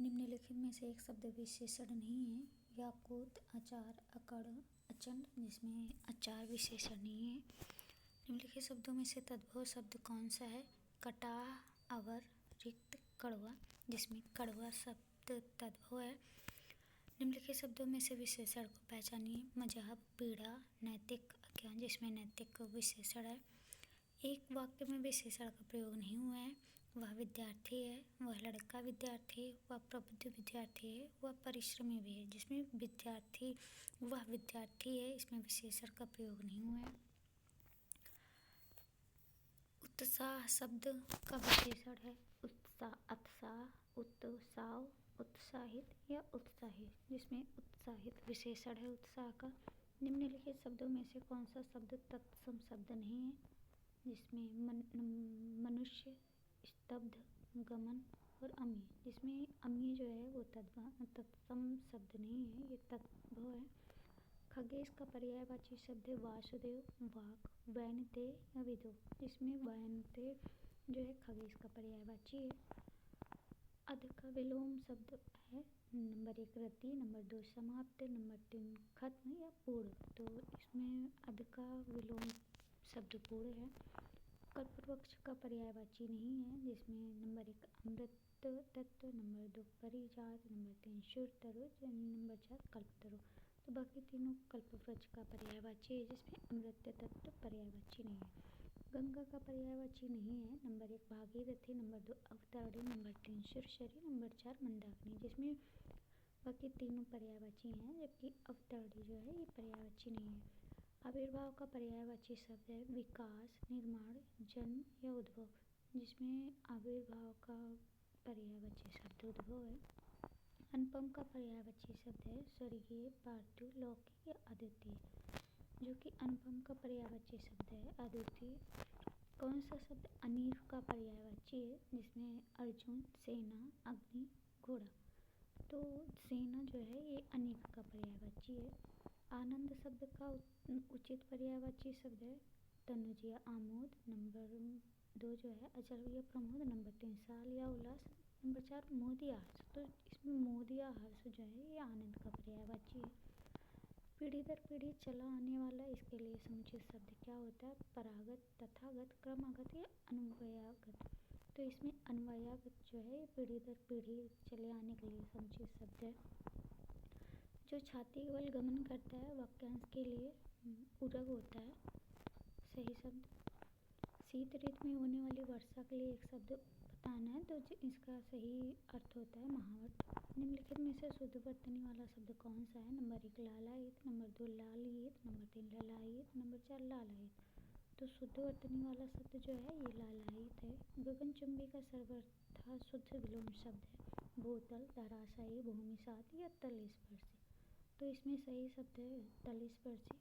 निम्नलिखित में से एक शब्द विशेषण नहीं है। याकूत, अचार, अकड़, अचंड, जिसमें अचार विशेषण नहीं है। निम्नलिखित शब्दों में से तद्भव शब्द कौन सा है? कटाह, अवर, रिक्त, कड़वा, जिसमें कड़वा शब्द तद्भव है। निम्नलिखित शब्दों में से विशेषण को पहचानिए। मजहब, पीड़ा, नैतिक, अज्ञान, जिसमें नैतिक विशेषण है। एक वाक्य में विशेषण का प्रयोग नहीं हुआ है। वह विद्यार्थी है, वह लड़का विद्यार्थी है, वह प्रबुद्ध विद्यार्थी है, वह परिश्रमी भी है, जिसमें विद्यार्थी, वह विद्यार्थी है, इसमें विशेषण का प्रयोग नहीं हुआ है। उत्साह शब्द का विशेषण है। उत्साह, अत्साह, उत्साह, उत्साहित या उत्साही, जिसमें उत्साहित विशेषण है उत्साह का। निम्नलिखित शब्दों में से कौन सा शब्द तत्सम शब्द नहीं है? जिसमें मनुष्य, स्तब्ध, गमन और अमी, जिसमें अमी जो है वो तत्सम शब्द नहीं है, ये तद्भव है। खगेश का पर्यायवाची शब्द है वासुदेव, वाक, वैनते या विदो, जिसमें वैनते जो है खगेश का पर्यायवाची है। अध का विलोम शब्द है नंबर 1 रति, नंबर 2 समाप्त, नंबर 3 खत्म या पूर्ण, तो इसमें अध का विलोम शब्द पूर्ण है। कल्पवृक्ष का पर्यायवाची नहीं है, जिसमें नंबर 1 अमृत तत्व, नंबर 2 परिजात, नंबर 3 शुर तरु, नंबर 4 कल्पतरु। तो बाकी तीनों कल्पवृक्ष का पर्यायवाची है, जिसमें अमृत तत्व पर्यायवाची नहीं है। गंगा का पर्यायवाची नहीं है। Number 1 Bhagirathi, number 2 Avatarani, number 3 Sursari, number 4 Mandakini, जिसमें बाकी तीनों पर्यायवाची हैं, जबकि अवतारणी जो है ये पर्यायवाची नहीं है। आविर्भाव का पर्यायवाची शब्द है विकास, निर्माण, जन्म या उद्भव, जिसमें आविर्भाव का पर्यायवाची शब्द उद्भव है। अनुपम का पर्यायवाची शब्द है स्वर्गीय, पार्थिव, लौकिक या अद्वितीय, जो कि अनुपम का पर्यायवाची शब्द है अद्वितीय। कौन सा शब्द अनीक का पर्यायवाची है? जिसमें अर्जुन, सेना, अग्नि, घोड़ा, तो सेना जो है ये अनीक का पर्यायवाची है। आनंद शब्द का उचित पर्यायवाची शब्द है तनुज या आमोद, नंबर 2 जो है अचल या प्रमोद, नंबर 3 साल या उल्लास, नंबर 4 मोद या हर्ष, तो इसमें मोद या हर्ष जो है ये आनंद का पर्यायवाची है। पीढ़ी दर पीढ़ी चला आने वाला, इसके लिए समुचित शब्द क्या होता है? परागत, तथागत, क्रमागत या अन्वयागत, तो इसमें अन्वयागत जो है पीढ़ी दर पीढ़ी चले आने के लिए समुचित शब्द है। जो छाती बल गमन करता है वाक्यांश के लिए पूरक होता है, सही शब्द। शीत ऋतु में होने वाली वर्षा के लिए एक शब्द बताना है, तो इसका सही अर्थ होता है महावत। निम्नलिखित में से शुद्ध वर्तनी वाला शब्द कौन सा है? नंबर 1 लालायित, नंबर 2 लालियत, नंबर 3 ललायित, नंबर 4 लालायित, तो शुद्ध वर्तनी वाला शब्द जो है ये लालायित है। गगनचुंबी का सर्वथा शुद्ध विलोम शब्द है भूतल, धराशायी, भूमिसात या तलस्पर्शी, तो इसमें सही शब्द है तलस्पर्शी।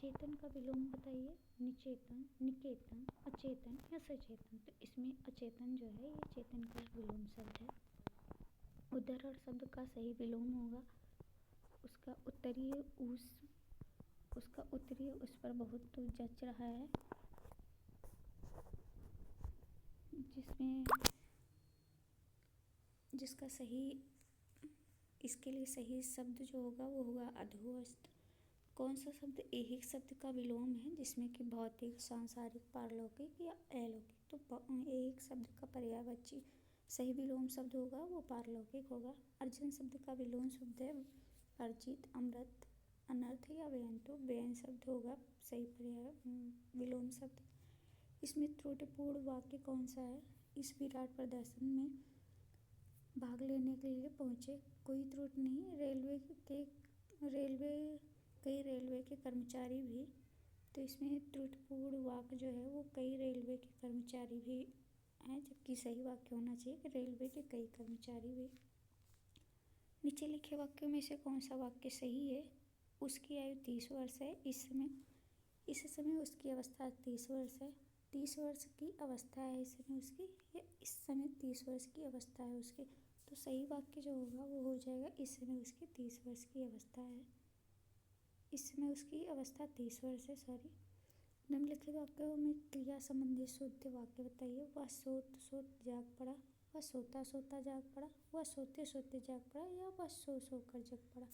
चेतन का विलोम बताइए। निचेतन, निकेतन, अचेतन या सचेतन, तो इसमें अचेतन जो है ये चेतन का विलोम शब्द है। उद्धरण शब्द का सही विलोम होगा उसका उत्तरीय उस पर बहुत जच रहा है, जिसका सही, इसके लिए सही शब्द जो होगा वो होगा अधोस्थ। कौन सा शब्द ऐहिक शब्द का विलोम है? जिसमें कि भौतिक, सांसारिक, पारलौकिक या अलौकिक, तो ऐहिक शब्द का पर्यायवाची सही विलोम शब्द होगा वो पारलौकिक होगा। अर्जुन शब्द का विलोम शब्द है अर्जित, अमृत, अनर्थ या व्ययन, तो व्ययन शब्द होगा सही पर्याय विलोम शब्द। इसमें त्रुटिपूर्ण वाक्य कौन सा है? इस विराट प्रदर्शन में भाग लेने के लिए पहुंचे कोई त्रुटि नहीं, कई रेलवे के कर्मचारी भी, तो इसमें त्रुटिपूर्ण वाक्य जो है वो कई रेलवे के कर्मचारी भी हैं, जबकि सही वाक्य होना चाहिए कि रेलवे के कई कर्मचारी भी। नीचे लिखे वाक्यों में से कौन सा वाक्य सही है? उसकी आयु 30 वर्ष है, इस समय उसकी अवस्था 30 वर्ष है। 30 वर्ष की अवस्था है इस समय उसकी, या इस समय 30 वर्ष की अवस्था है उसकी, तो सही वाक्य जो होगा वो हो जाएगा इस समय उसकी 30 वर्ष की अवस्था है, इस समय उसकी अवस्था 30 वर्ष है, सॉरी। निम्नलिखित वाक्यों में क्रिया संबंधी शुद्ध वाक्य बताइए। वह सोत जाग पड़ा, वह सोता सोता जाग पड़ा, वह सोते सोते जाग पड़ा, या वह सो सो कर जग पड़ा।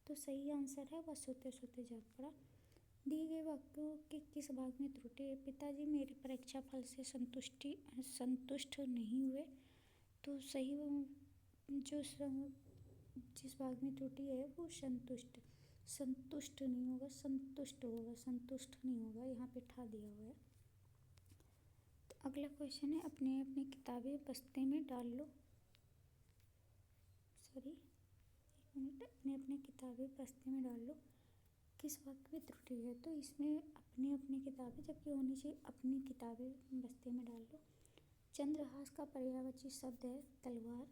तो सही आंसर है वह सोते सोते जाग पड़ा। दिए गए वाक्यों के किस भाग में त्रुटि है? पिताजी मेरे परीक्षा फल से संतुष्ट नहीं हुए। तो सही जो जिस भाग में त्रुटि है वो संतुष्ट नहीं होगा, संतुष्ट होगा, संतुष्ट नहीं होगा, यहाँ पे ठा दिया हुआ है। तो अगला क्वेश्चन है, अपने अपने किताबें बस्ते में डाल लो। अपने अपने किताबें बस्ते में डाल लो। किस वाक्य में त्रुटि है? तो इसमें अपने अपने किताबें जबकि होनी चाहिए अपनी किताबें बस्ते में डाल लो। चंद्रहास का पर्यायवाची शब्द है तलवार,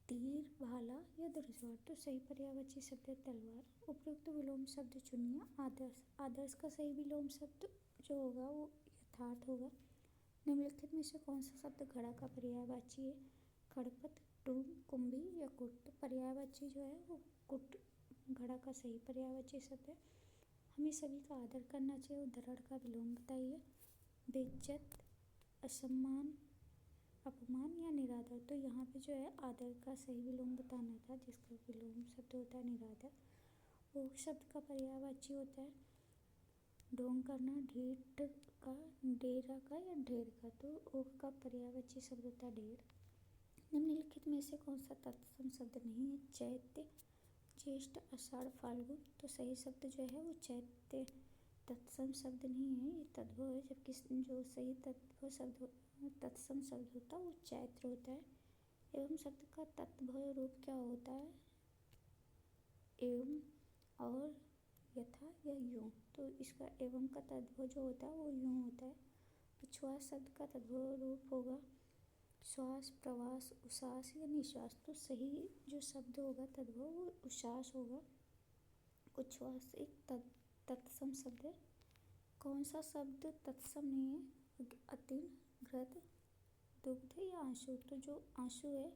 तीर, भाला या धनुर्धर। तो सही पर्यायवाची शब्द है तलवार। उपयुक्त विलोम शब्द चुनिए। आदर्श का सही विलोम शब्द जो होगा वो यथार्थ होगा। निम्नलिखित में से कौन सा शब्द घड़ा का पर्यायवाची है? खड़पत, टूम, कुंभी या कुट। तो पर्यायवाची जो है वो कुट घड़ा का सही पर्यायवाची शब्द है। हमें सभी का आदर करना चाहिए। उदाहरण का विलोम बताइए। बेइज्जत, असम्मान, अपमान या निरादर। तो यहाँ पे जो है आदर का सही विलोम बताना था, जिसका विलोम शब्द होता है निरादर। ओक शब्द का पर्यायवाची होता है ढोंग करना, ढीठ का, डेरा का या ढेर का। तो ओक का पर्यायवाची शब्द होता है ढेर। निम्नलिखित में से कौन सा तत्सम शब्द नहीं है? चैत्य, ज्येष्ठ, आषाढ़, फाल्गुन। तो सही शब्द जो है वो चैत्य तत्सम शब्द नहीं है, ये तद्भव है। जबकि जो सही तत्सम शब्द होता है वो चैत्र होता है। एवं शब्द का तत्भव रूप क्या होता है? एवं और यथा या यूं। तो इसका एवं का तद्भव जो होता है वो यूं होता है। उच्छ्वास शब्द का तद्भव रूप होगा श्वास, प्रवास, उश्वास या निश्वास। तो सही जो शब्द होगा तद्भव वो उश्वास होगा। उच्छ्वास एक तत्सम शब्द है। कौन सा शब्द तत्सम नहीं है? अतीन, घृत, दुग्ध या आंसू। तो जो आंसू है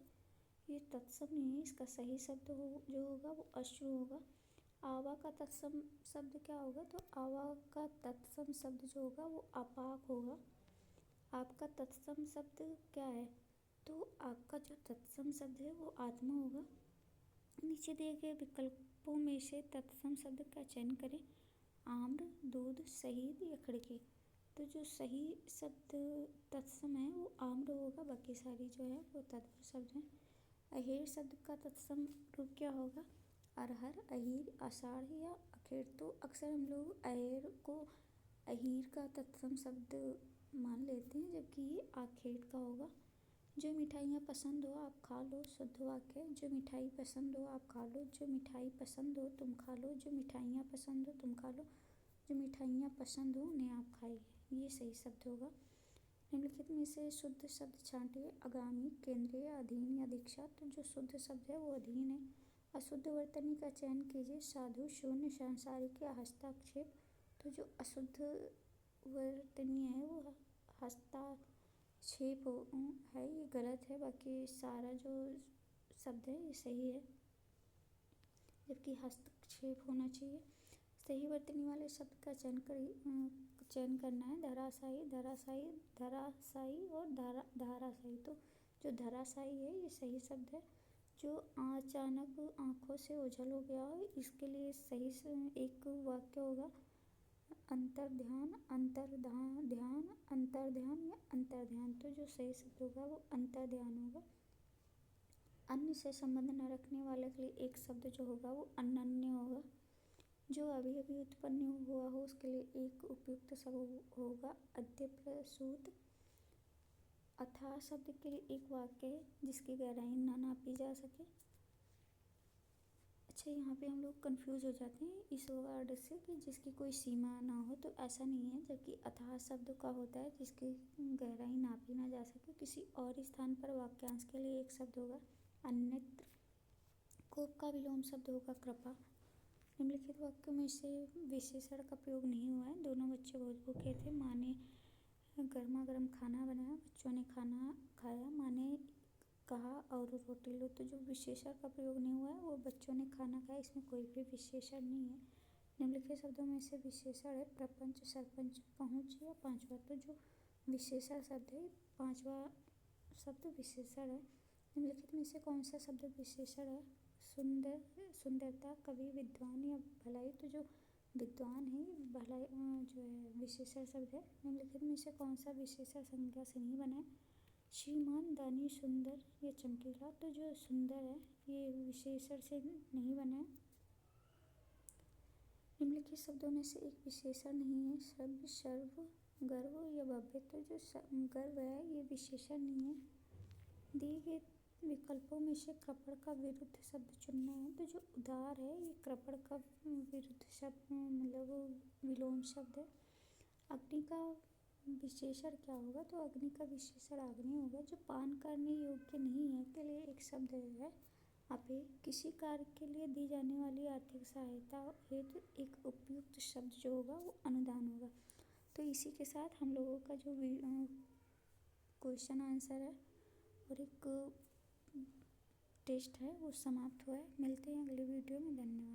ये तत्सम नहीं है, इसका सही शब्द जो होगा वो अश्रु होगा। आवा का तत्सम शब्द क्या होगा? तो आवा का तत्सम शब्द जो होगा वो अपाक होगा। आपका तत्सम शब्द क्या है? तो आपका जो तत्सम शब्द है वो आत्मा होगा। नीचे दिए गए विकल्पों में से तत्सम शब्द का चयन करें। आम्र, दूध, शहीद या खिड़की। तो जो सही शब्द तत्सम है वो आम्र होगा, बाकी सारी जो है वो तद्भव शब्द हैं। अहेर शब्द का तत्सम रूप क्या होगा? अरहर, अहीर, आषाढ़ या अखेर। तो अक्सर हम लोग अहेर को अहीर का तत्सम शब्द मान लेते हैं, जबकि ये आखेर का होगा। जो मिठाइयाँ पसंद हो आप खा लो, शुद्ध वाक्य। जो मिठाई पसंद हो आप खा लो, जो मिठाई पसंद हो तुम खा लो, जो मिठाइयाँ पसंद हो तुम खा लो, जो मिठाइयाँ पसंद हो उन्हें आप खाइए, ये सही शब्द होगा। निम्नलिखित में से शुद्ध शब्द छांटिए। आगामी, केंद्रीय, अधीन या दीक्षा। तो जो शुद्ध शब्द है वो अधीन है। अशुद्ध वर्तनी का चयन कीजिए। साधु, शून्य, सांसारिक या हस्ताक्षेप। तो जो अशुद्ध वर्तनी है वो हस्ताक्षेप है, ये गलत है। बाकी सारा जो शब्द है ये सही है, जबकि हस्तक्षेप होना चाहिए। सही वर्तनी वाले शब्द का चयन करना है। धराशायी, धराशायी, धराशायी और धाराशायी। तो जो धराशायी है ये सही शब्द है। जो अचानक आँखों से ओझल हो गया हो, इसके लिए सही एक वाक्य होगा अंतर्ध्यान, अंतर्ध्यान, अंतर्ध्यान या अंतर्ध्यान। तो जो सही शब्द होगा वो अंतर्ध्यान होगा। अन्य से संबंध न रखने वाले के लिए एक शब्द जो होगा वो अनन्य होगा। जो अभी अभी उत्पन्न हुआ हो उसके लिए एक उपयुक्त शब्द होगा अद्य प्रसूत। अथाह शब्द के लिए एक वाक्य है जिसकी गहराई न नापी जा सके। अच्छा, यहाँ पे हम लोग कंफ्यूज हो जाते हैं इस वर्ड से कि जिसकी कोई सीमा ना हो, तो ऐसा नहीं है। जबकि अथाह शब्द का होता है जिसकी गहराई नापी ना जा सके। किसी और स्थान पर वाक्यांश के लिए एक शब्द होगा अन्यत्र। कोप का विलोम शब्द होगा कृपा। निम्नलिखित वाक्यों में से विशेषण का प्रयोग नहीं हुआ है। दोनों बच्चे बहुत भूखे थे, माँ ने गर्मा गर्म खाना बनाया, बच्चों ने खाना खाया, माँ ने कहा और रोटी लो। तो जो विशेषण का प्रयोग नहीं हुआ है वो बच्चों ने खाना खाया, इसमें कोई भी विशेषण नहीं है। निम्नलिखित शब्दों में से विशेषण है प्रपंच, सरपंच, पहुँच या पांचवा। तो जो विशेषण शब्द है पांचवा शब्द विशेषण है? निम्नलिखित में से कौन सा शब्द विशेषण है? सुंदरता, कवि, विद्वान या भलाई। तो जो विद्वान है भलाई जो है विशेषण शब्द है। निम्नलिखित में से कौन सा विशेषण संज्ञा से नहीं बना है? श्रीमान, दानी, सुंदर या चमकीला। तो जो सुंदर है ये विशेषण से नहीं बना है। निम्नलिखित शब्दों में से एक विशेषण नहीं है। सर्व, सर्व, गर्व या भव्य। तो जो गर्व है ये विशेषण नहीं है। दिए गए विकल्पों में से कृपण का विरुद्ध शब्द चुनना है। तो जो उदार है ये कृपण का विरुद्ध शब्द मतलब विलोम शब्द है। अग्नि का विशेषण क्या होगा? तो अग्नि का विशेषण अग्नि होगा। जो पान करने योग्य नहीं है के लिए एक शब्द है अपेय। किसी कार्य के लिए दी जाने वाली आर्थिक सहायता हेतु एक उपयुक्त शब्द जो होगा वो अनुदान होगा। तो इसी के साथ हम लोगों का जो क्वेश्चन आंसर है और एक टेस्ट है वो समाप्त हुआ है। मिलते हैं अगले वीडियो में। धन्यवाद।